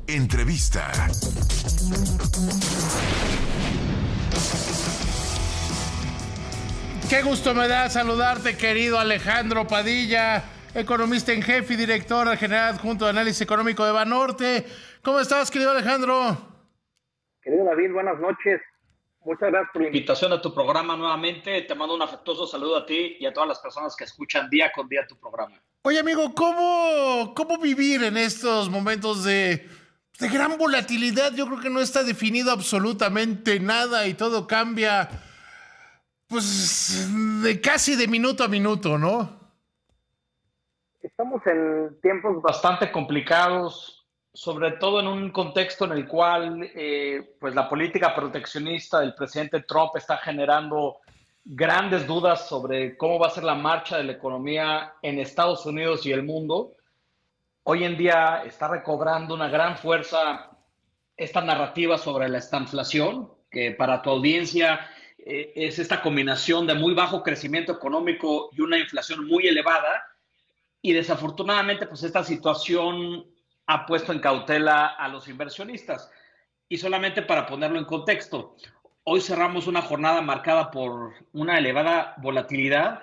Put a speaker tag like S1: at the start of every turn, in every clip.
S1: Entrevista.
S2: Qué gusto me da saludarte, querido Alejandro Padilla, economista en jefe y director general adjunto de análisis económico de Banorte. ¿Cómo estás, querido Alejandro?
S3: Querido David, buenas noches. Muchas gracias por la
S4: invitación a tu programa nuevamente. Te mando un afectuoso saludo a ti y a todas las personas que escuchan día con día tu programa.
S2: Oye, amigo, ¿cómo vivir en estos momentos de gran volatilidad? Yo creo que no está definido absolutamente nada y todo cambia, pues, casi de minuto a minuto, ¿no?
S3: Estamos en tiempos
S4: bastante complicados, sobre todo en un contexto en el cual pues la política proteccionista del presidente Trump está generando grandes dudas sobre cómo va a ser la marcha de la economía en Estados Unidos y el mundo. Hoy en día está recobrando una gran fuerza esta narrativa sobre la estanflación, que para tu audiencia es esta combinación de muy bajo crecimiento económico y una inflación muy elevada. Y desafortunadamente, pues esta situación ha puesto en cautela a los inversionistas. Y solamente para ponerlo en contexto, hoy cerramos una jornada marcada por una elevada volatilidad,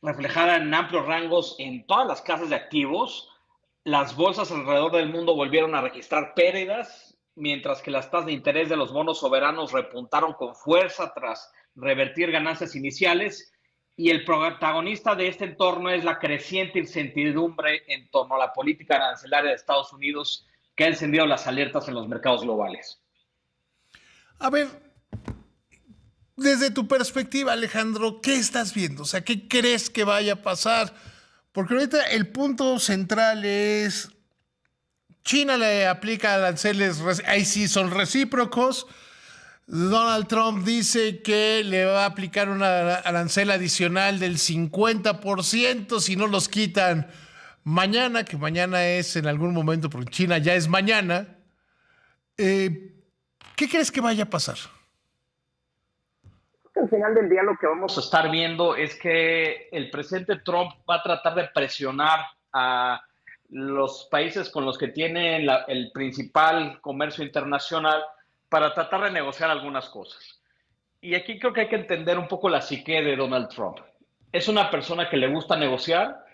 S4: reflejada en amplios rangos en todas las casas de activos. Las bolsas alrededor del mundo volvieron a registrar pérdidas, mientras que las tasas de interés de los bonos soberanos repuntaron con fuerza tras revertir ganancias iniciales. Y el protagonista de este entorno es la creciente incertidumbre en torno a la política arancelaria de Estados Unidos, que ha encendido las alertas en los mercados globales.
S2: A ver, desde tu perspectiva, Alejandro, ¿qué estás viendo? O sea, ¿qué crees que vaya a pasar? Porque ahorita el punto central es China le aplica aranceles, ahí sí son recíprocos. Donald Trump dice que le va a aplicar una arancel adicional del 50% si no los quitan mañana, que mañana es en algún momento, porque China ya es mañana. ¿Qué crees que vaya a pasar?
S3: Al final del día lo que vamos
S4: a estar viendo es que el presidente Trump va a tratar de presionar a los países con los que tiene el principal comercio internacional para tratar de negociar algunas cosas. Y aquí creo que hay que entender un poco la psique de Donald Trump. Es una persona que le gusta negociar,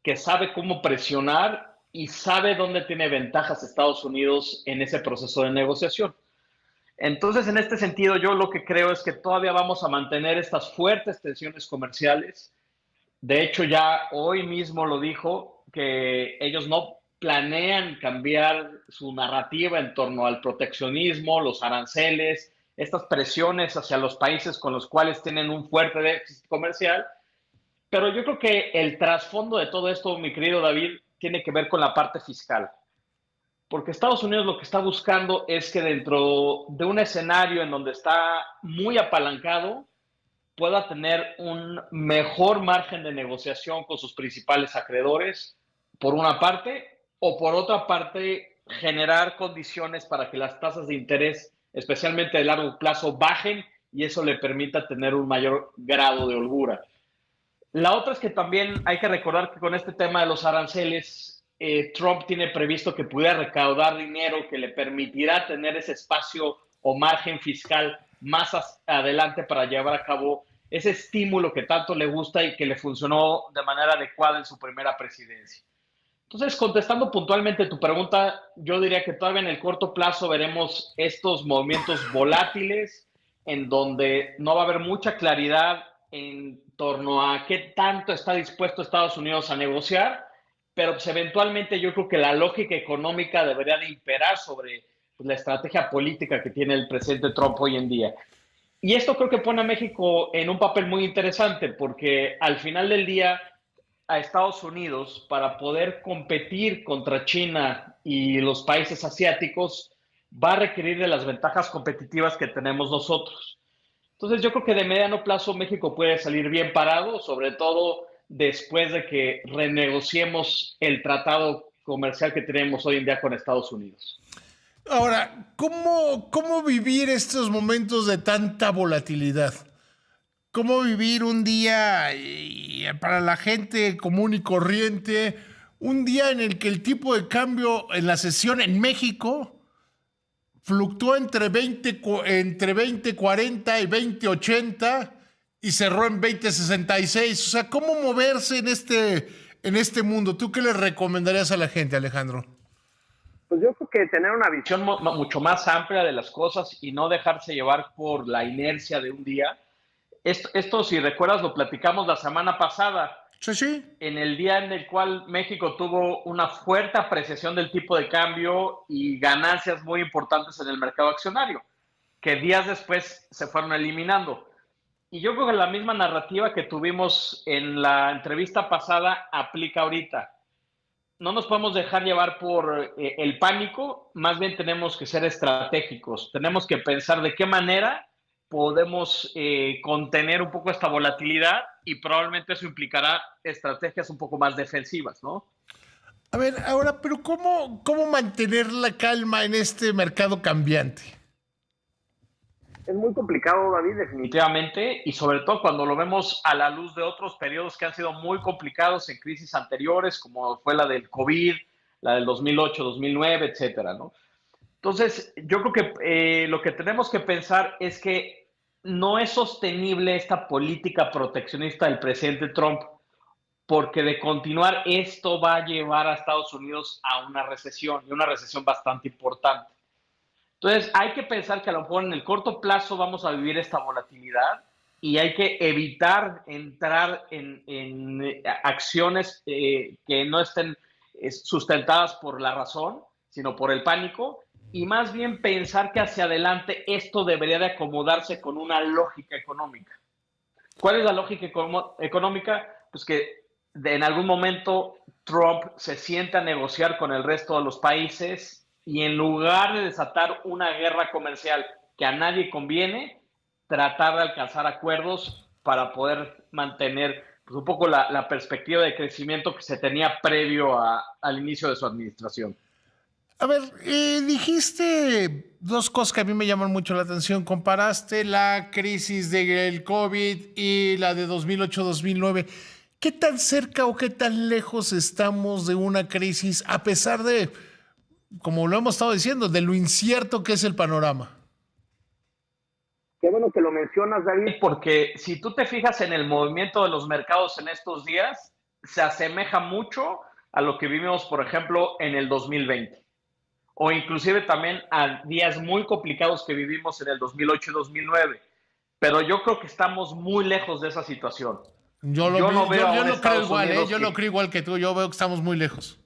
S4: que sabe cómo presionar y sabe dónde tiene ventajas Estados Unidos en ese proceso de negociación. Entonces, en este sentido, yo lo que creo es que todavía vamos a mantener estas fuertes tensiones comerciales. De hecho, ya hoy mismo lo dijo, que ellos no planean cambiar su narrativa en torno al proteccionismo, los aranceles, estas presiones hacia los países con los cuales tienen un fuerte déficit comercial. Pero yo creo que el trasfondo de todo esto, mi querido David, tiene que ver con la parte fiscal. Porque Estados Unidos lo que está buscando es que dentro de un escenario en donde está muy apalancado, pueda tener un mejor margen de negociación con sus principales acreedores, por una parte, o por otra parte, generar condiciones para que las tasas de interés, especialmente de largo plazo, bajen y eso le permita tener un mayor grado de holgura. La otra es que también hay que recordar que con este tema de los aranceles, Trump tiene previsto que pudiera recaudar dinero que le permitirá tener ese espacio o margen fiscal más adelante para llevar a cabo ese estímulo que tanto le gusta y que le funcionó de manera adecuada en su primera presidencia. Entonces, contestando puntualmente tu pregunta, yo diría que todavía en el corto plazo veremos estos movimientos volátiles en donde no va a haber mucha claridad en torno a qué tanto está dispuesto Estados Unidos a negociar, pero pues, eventualmente yo creo que la lógica económica debería de imperar sobre pues, la estrategia política que tiene el presidente Trump hoy en día. Y esto creo que pone a México en un papel muy interesante porque al final del día a Estados Unidos, para poder competir contra China y los países asiáticos, va a requerir de las ventajas competitivas que tenemos nosotros. Entonces yo creo que de mediano plazo México puede salir bien parado, sobre todo después de que renegociemos el tratado comercial que tenemos hoy en día con Estados Unidos.
S2: Ahora, ¿cómo vivir estos momentos de tanta volatilidad? ¿Cómo vivir un día para la gente común y corriente? Un día en el que el tipo de cambio en la sesión en México fluctuó entre 2040 y 2080 y cerró en 2066. O sea, ¿cómo moverse en este mundo? ¿Tú qué le recomendarías a la gente, Alejandro?
S3: Pues yo creo que tener una visión
S4: Mucho más amplia de las cosas y no dejarse llevar por la inercia de un día. Esto, si recuerdas, lo platicamos la semana pasada,
S2: Sí, sí.
S4: en el día en el cual México tuvo una fuerte apreciación del tipo de cambio y ganancias muy importantes en el mercado accionario, que días después se fueron eliminando. Y yo creo que la misma narrativa que tuvimos en la entrevista pasada aplica ahorita. No nos podemos dejar llevar por el pánico, más bien tenemos que ser estratégicos, tenemos que pensar de qué manera podemos contener un poco esta volatilidad y probablemente eso implicará estrategias un poco más defensivas, ¿no?
S2: A ver, ahora, pero ¿cómo mantener la calma en este mercado cambiante?
S3: es muy complicado, David,
S4: Definitivamente, y sobre todo cuando lo vemos a la luz de otros periodos que han sido muy complicados en crisis anteriores, como fue la del COVID, la del 2008, 2009, etcétera, ¿no? Entonces, yo creo que lo que tenemos que pensar es que no es sostenible esta política proteccionista del presidente Trump, porque de continuar esto va a llevar a Estados Unidos a una recesión, y una recesión bastante importante. Entonces, hay que pensar que a lo mejor en el corto plazo vamos a vivir esta volatilidad y hay que evitar entrar en acciones que no estén sustentadas por la razón, sino por el pánico, y más bien pensar que hacia adelante esto debería de acomodarse con una lógica económica. ¿Cuál es la lógica económica? Pues que en algún momento Trump se sienta a negociar con el resto de los países y en lugar de desatar una guerra comercial que a nadie conviene, tratar de alcanzar acuerdos para poder mantener pues, un poco la perspectiva de crecimiento que se tenía previo al inicio de su administración.
S2: A ver, dijiste dos cosas que a mí me llaman mucho la atención. Comparaste la crisis del COVID y la de 2008-2009. ¿Qué tan cerca o qué tan lejos estamos de una crisis a pesar de, como lo hemos estado diciendo, de lo incierto que es el panorama?
S3: Qué bueno que lo mencionas, David.
S4: Porque si tú te fijas en el movimiento de los mercados en estos días, se asemeja mucho a lo que vivimos, por ejemplo, en el 2020. O inclusive también a días muy complicados que vivimos en el 2008 y 2009. Pero yo creo que estamos muy lejos de esa situación.
S2: Yo
S4: no veo
S2: yo
S4: a
S2: lo creo
S4: Estados
S2: igual,
S4: Unidos
S2: yo lo creo igual que tú. Yo veo que estamos muy lejos.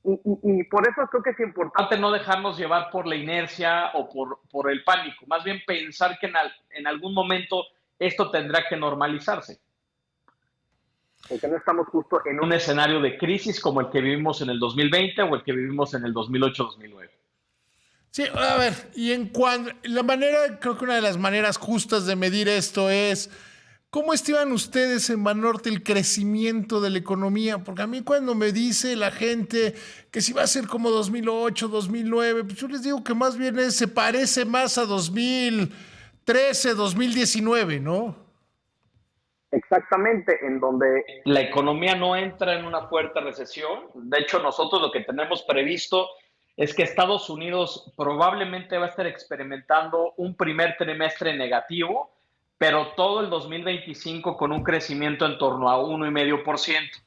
S3: Y por eso creo que es importante
S4: no dejarnos llevar por la inercia o por el pánico. Más bien pensar que en algún momento esto tendrá que normalizarse.
S3: porque no estamos justo en
S4: Un escenario de crisis como el que vivimos en el 2020 o el que vivimos en el 2008-2009.
S2: Sí, a ver, y en cuanto la manera, creo que una de las maneras justas de medir esto es ¿cómo estiman ustedes en Banorte el crecimiento de la economía? Porque a mí cuando me dice la gente que si va a ser como 2008, 2009, pues yo les digo que más bien se parece más a 2013, 2019, ¿no?
S3: Exactamente, en donde
S4: la economía no entra en una fuerte recesión. De hecho, nosotros lo que tenemos previsto es que Estados Unidos probablemente va a estar experimentando un primer trimestre negativo, pero todo el 2025 con un crecimiento en torno a 1,5%.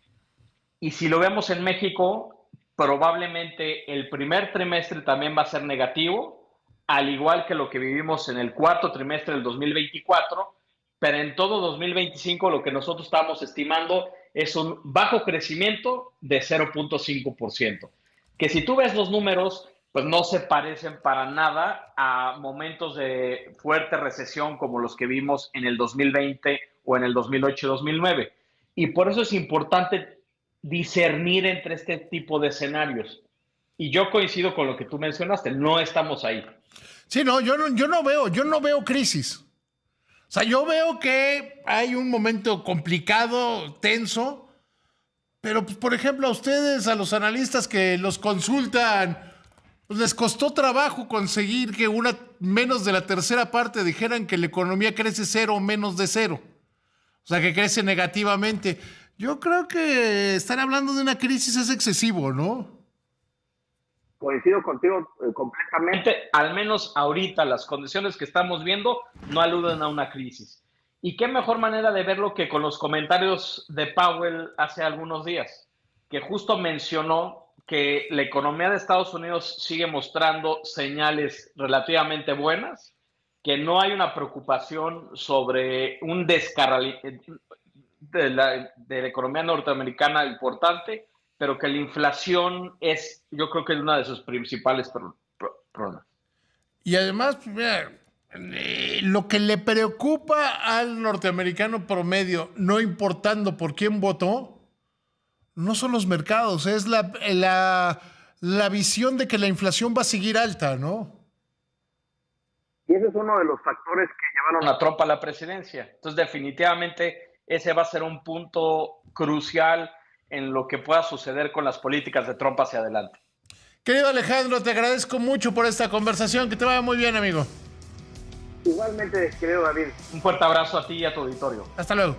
S4: Y si lo vemos en México, probablemente el primer trimestre también va a ser negativo, al igual que lo que vivimos en el cuarto trimestre del 2024, pero en todo 2025 lo que nosotros estamos estimando es un bajo crecimiento de 0,5%. Que si tú ves los números, pues no se parecen para nada a momentos de fuerte recesión como los que vimos en el 2020 o en el 2008-2009. Y por eso es importante discernir entre este tipo de escenarios. Y yo coincido con lo que tú mencionaste, no estamos ahí.
S2: Sí, no, yo no veo crisis. O sea, yo veo que hay un momento complicado, tenso, pero pues, por ejemplo, a ustedes, a los analistas que los consultan, pues les costó trabajo conseguir que menos de la tercera parte dijeran que la economía crece cero o menos de cero. O sea, que crece negativamente. Yo creo que estar hablando de una crisis es excesivo, ¿no?
S3: Coincido contigo completamente.
S4: Al menos ahorita las condiciones que estamos viendo no aluden a una crisis. ¿Y qué mejor manera de verlo que con los comentarios de Powell hace algunos días, que justo mencionó que la economía de Estados Unidos sigue mostrando señales relativamente buenas, que no hay una preocupación sobre un descarrilamiento de la economía norteamericana importante, pero que la inflación es, yo creo que es una de sus principales problemas.
S2: Y además, mira, lo que le preocupa al norteamericano promedio, no importando por quién votó, no son los mercados, es la visión de que la inflación va a seguir alta, ¿no?
S3: Y ese es uno de los factores que llevaron
S4: a Trump a la presidencia. Entonces, definitivamente, ese va a ser un punto crucial en lo que pueda suceder con las políticas de Trump hacia adelante.
S2: Querido Alejandro, te agradezco mucho por esta conversación. Que te vaya muy bien, amigo.
S3: Igualmente, querido David.
S4: Un fuerte abrazo a ti y a tu auditorio.
S2: Hasta luego.